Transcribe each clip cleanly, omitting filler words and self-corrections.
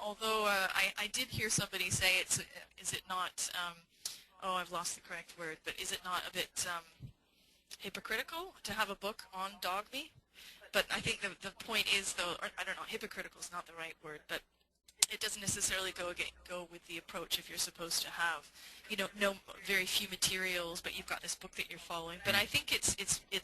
although I did hear somebody say is it not, oh, I've lost the correct word, but is it not a bit hypocritical to have a book on dogme? But I think the point is, though, or I don't know, hypocritical is not the right word, but it doesn't necessarily go with the approach if you're supposed to have, no very few materials, but you've got this book that you're following. But I think it's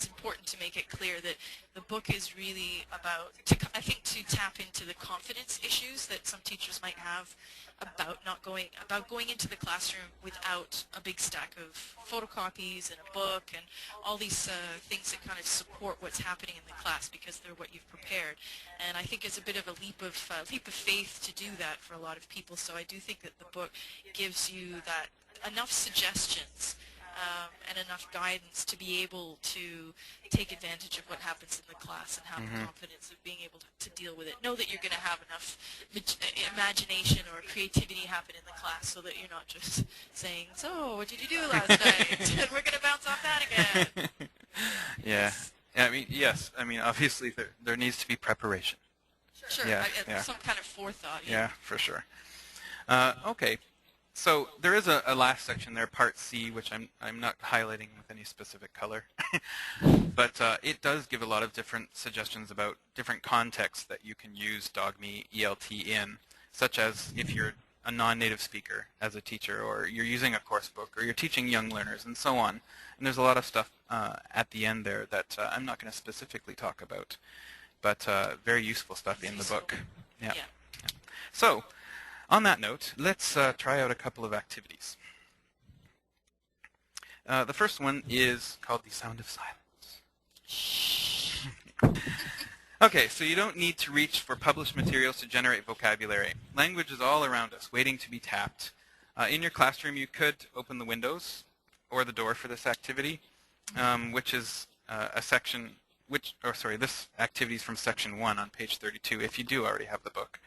important to make it clear that the book is really about, I think, to tap into the confidence issues that some teachers might have about going into the classroom without a big stack of photocopies and a book and all these things that kind of support what's happening in the class because they're what you've prepared. And I think it's a bit of a leap of faith to do that for a lot of people. So I do think that the book gives you that enough suggestions and enough guidance to be able to take advantage of what happens in the class and have the confidence of being able to deal with it. Know that you're going to have enough imagination or creativity happen in the class so that you're not just saying, so what did you do last night? And we're going to bounce off that again. Yeah. I mean, yes. I mean, obviously there needs to be preparation. Sure. Yeah, some kind of forethought. Yeah, for sure. Okay. So there is a last section there, Part C, which I'm not highlighting with any specific color, but it does give a lot of different suggestions about different contexts that you can use dogme ELT in, such as if you're a non-native speaker as a teacher, or you're using a course book, or you're teaching young learners, and so on. And there's a lot of stuff at the end there that I'm not going to specifically talk about, but very useful stuff in the book. Yeah. So, on that note, let's try out a couple of activities. The first one is called the sound of silence. Okay, so you don't need to reach for published materials to generate vocabulary. Language is all around us, waiting to be tapped. In your classroom, you could open the windows or the door for this activity, which is a section, this activity is from section 1 on page 32, if you do already have the book.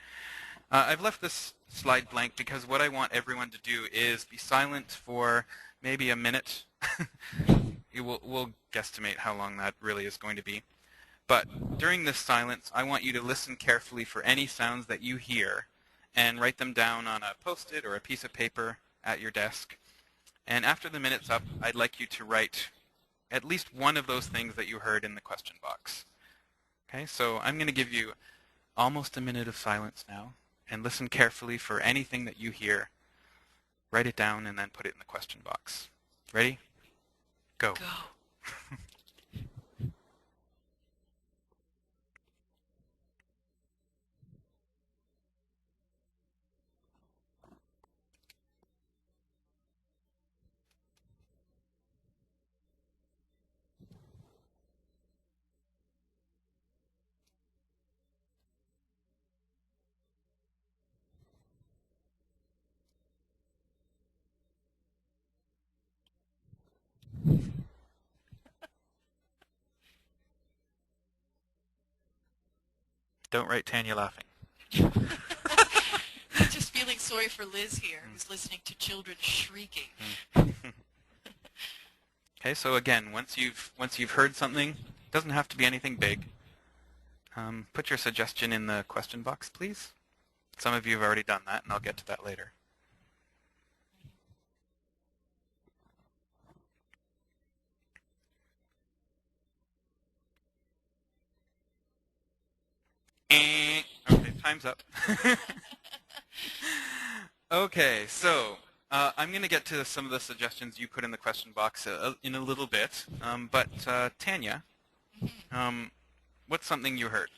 I've left this slide blank because what I want everyone to do is be silent for maybe a minute. We'll guesstimate how long that really is going to be. But during this silence, I want you to listen carefully for any sounds that you hear and write them down on a Post-it or a piece of paper at your desk. And after the minute's up, I'd like you to write at least one of those things that you heard in the question box. Okay, so I'm going to give you almost a minute of silence now. And listen carefully for anything that you hear. Write it down and then put it in the question box. Ready? Go. Don't write Tanya laughing. Just feeling sorry for Liz here, who's listening to children shrieking. Okay, so again, once you've heard something, it doesn't have to be anything big. Put your suggestion in the question box, please. Some of you have already done that, and I'll get to that later. Okay, time's up. Okay, so I'm going to get to some of the suggestions you put in the question box in a little bit. But Tanya, what's something you heard?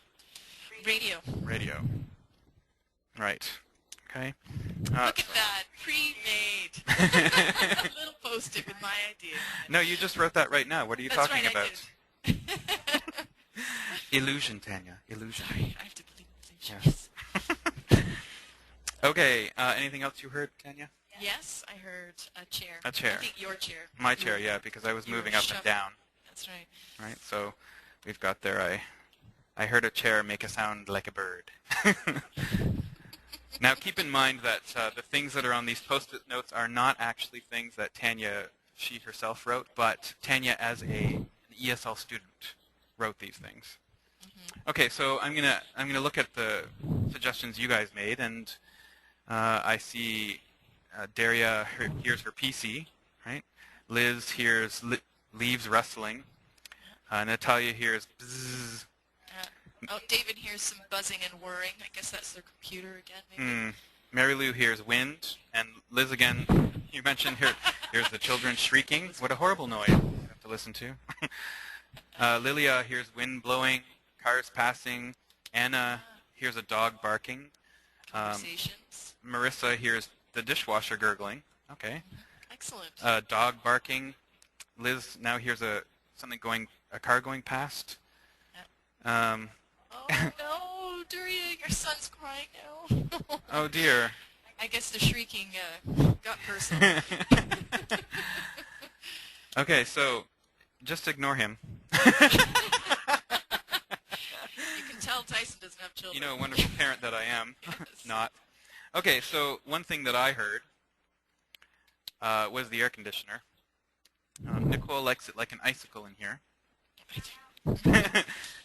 Radio. Radio. Right. Okay. Look at that, pre-made. A little Post-it with my idea. No, you just wrote that right now. What are you talking about? I did. Illusion, Tanya. Illusion. Sorry, I have to believe in illusion. Yes. Okay. Anything else you heard, Tanya? Yes, I heard a chair. A chair. I think your chair. My chair, yeah, because I was moving up and down. That's right. Right. So we've got there. I heard a chair make a sound like a bird. Now, keep in mind that the things that are on these Post-it notes are not actually things that Tanya, she herself wrote, but Tanya, as an ESL student, wrote these things. Okay, so I'm gonna look at the suggestions you guys made, and I see Daria hears her PC, right? Liz hears leaves rustling. Natalia hears bzzz. Oh, David hears some buzzing and whirring. I guess that's their computer again, maybe. Mary Lou hears wind, and Liz again. You mentioned here's the children shrieking. What a horrible noise you have to listen to. Lilia hears wind blowing, cars passing. Anna hears a dog barking. Conversations. Marissa hears the dishwasher gurgling. Okay. Excellent. Dog barking. Liz now hears a car going past. Oh no, Durian, your son's crying now. Oh dear. I guess the shrieking got personal. Okay, so just ignore him. You can tell Tyson doesn't have children. You know, a wonderful parent that I am. Yes. Not. Okay, so one thing that I heard was the air conditioner. Nicole likes it like an icicle in here.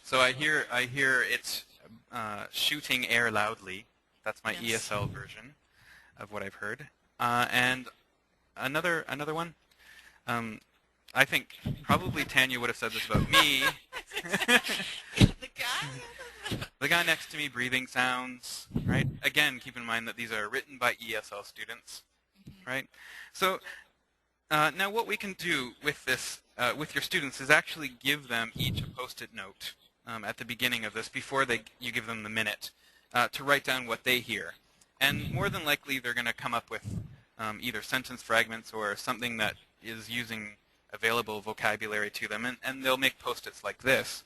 So I hear it's shooting air loudly. That's my Yes. ESL version of what I've heard. And another one. I think probably Tanya would have said this about me. The guy? The guy next to me, breathing sounds, right? Again, keep in mind that these are written by ESL students, right? So now what we can do with this, with your students, is actually give them each a Post-it note at the beginning of this, before you give them the minute, to write down what they hear. And more than likely, they're going to come up with either sentence fragments or something that is using available vocabulary to them, and they'll make Post-its like this.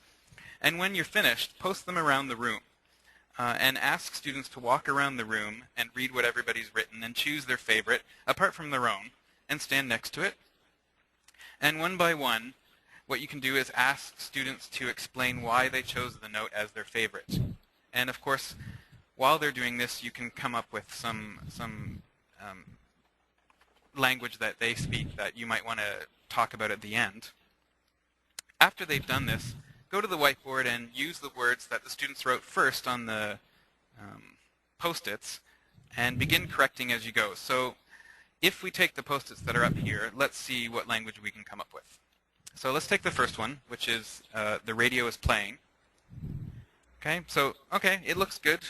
And when you're finished, post them around the room and ask students to walk around the room and read what everybody's written and choose their favorite, apart from their own, and stand next to it. And one by one, what you can do is ask students to explain why they chose the note as their favorite. And of course, while they're doing this, you can come up with some language that they speak that you might want to talk about at the end. After they've done this, go to the whiteboard and use the words that the students wrote first on the Post-its and begin correcting as you go. So if we take the Post-its that are up here, let's see what language we can come up with. So let's take the first one, which is the radio is playing. Okay, so, okay, it looks good,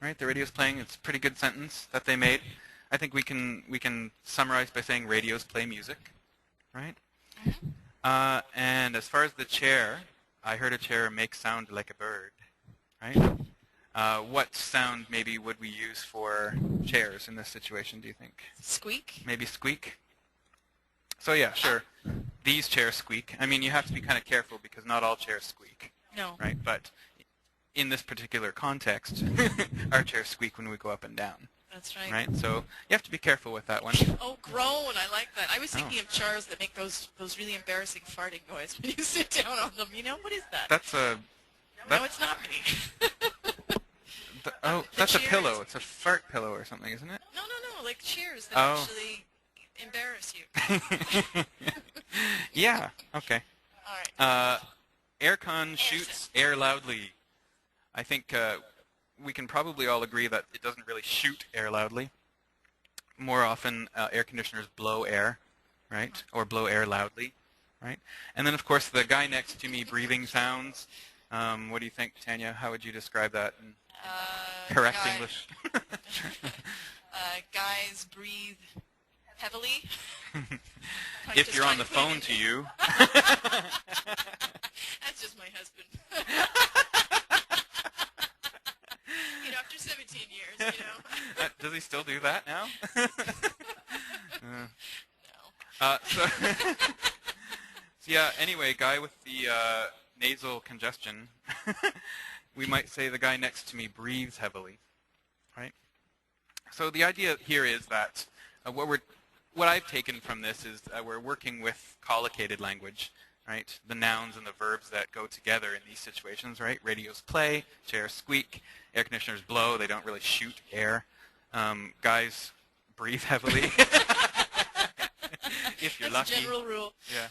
right? The radio is playing. It's a pretty good sentence that they made. I think we can summarize by saying radios play music, right? And as far as the chair, I heard a chair make sound like a bird, right? What sound maybe would we use for chairs in this situation, do you think? Squeak? Maybe squeak? So yeah, sure. These chairs squeak. I mean, you have to be kind of careful because not all chairs squeak, No. right? But in this particular context, our chairs squeak when we go up and down, That's right. right? So you have to be careful with that one. Oh, groan. I like that. I was thinking of chairs that make those really embarrassing farting noise when you sit down on them. You know, what is that? That's a... No, it's not me. That's a chairs. pillow. It's a fart pillow or something, isn't it? No, like chairs that Oh. actually embarrass you. Yeah, okay. All right. Aircon shoots air loudly. I think we can probably all agree that it doesn't really shoot air loudly. More often, air conditioners blow air, right? Or blow air loudly, right? And then, of course, the guy next to me breathing sounds. What do you think, Tanya? How would you describe that in correct English? Guys breathe heavily. If you're on the phone to you. That's just my husband. You know, after 17 years, you know. Does he still do that now? No. So yeah, anyway, guy with the nasal congestion, we might say the guy next to me breathes heavily, right? So the idea here is that what I've taken from this is we're working with collocated language, right? The nouns and the verbs that go together in these situations, right? Radios play, chairs squeak, air conditioners blow. They don't really shoot air. Guys breathe heavily. If you're That's lucky. a general rule. Yeah.